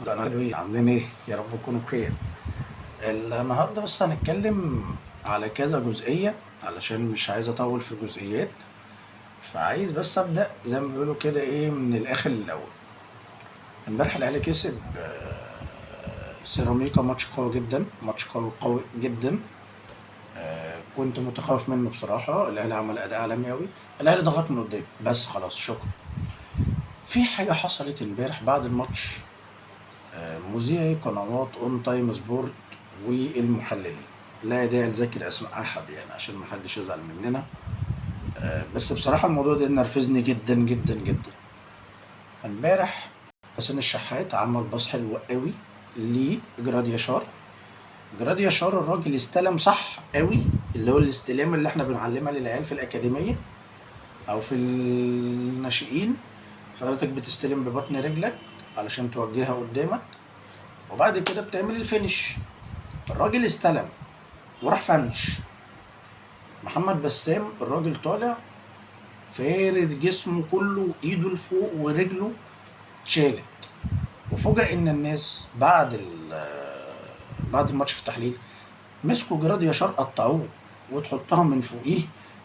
انا حلوين عاملين ايه؟ يا رب تكونوا بخير. النهارده بس هنتكلم على كذا جزئيه علشان مش عايز اطول في جزئيات. فعايز بس ابدا زي ما بيقولوا كده ايه من الاخر للاول. امبارح الاهلي كسب سيراميكا، ماتش قوي جدا، ماتش قوي قوي جدا. كنت متخوف منه بصراحه. الاهلي عمل اداء عالمي قوي. الاهلي ضغط من قدام بس خلاص شكرا. في حاجه حصلت امبارح بعد الماتش. مذيعي قنوات اون تايم سبورت والمحللين، لا داعي لذكر اسماء احد يعني عشان ما حدش يزعل مننا. بس بصراحه الموضوع ده نرفزني جدا جدا جدا. امبارح حسين الشحات عمل باص حلو قوي لجراد يشار. جراد يشار الراجل استلم صح قوي، اللي هو الاستلام اللي احنا بنعلمها للعيال في الاكاديميه او في الناشئين. حضرتك بتستلم ببطن رجلك علشان توجهها قدامك، وبعد كده بتعمل الفينش. الراجل استلم وراح فنش. محمد بسام الراجل طالع فارد جسمه كله، ايده لفوق ورجله اتشالت. وفوجئ ان الناس بعد الماتش في التحليل مسكوا جراد ياشار قطعوه وتحطها من فوقيه،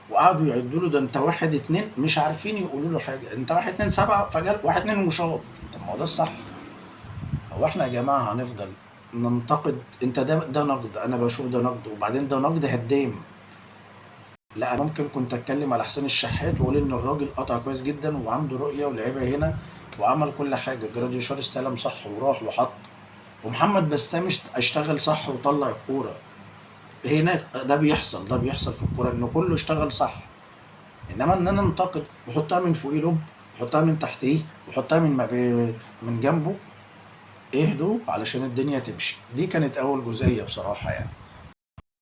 وقعدوا يعدوا له ده انت واحد اتنين، مش عارفين يقولوا له حاجه، انت واحد اتنين سبعه فجال واحد اتنين مشاط. طب ما هو ده الصح. هو احنا يا جماعه هنفضل ننتقد؟ انت ده نقد، انا بشوف ده نقد، وبعدين ده نقد هدام. لا أنا ممكن كنت اتكلم على حسين الشحات واقول ان الراجل قطع كويس جدا وعنده رؤيه ولعبها هنا وعمل كل حاجه. جراديشار استلم صح وراح وحط، ومحمد بسام اشتغل صح وطلع الكوره. هنا ده بيحصل في الكوره ان كله اشتغل صح. انما ان انا انتقد وحطها من فوقيه لوب، وحطها من تحتيه، وحطها من جنبه. اهدوا علشان الدنيا تمشي. دي كانت اول جزئيه بصراحه يعني.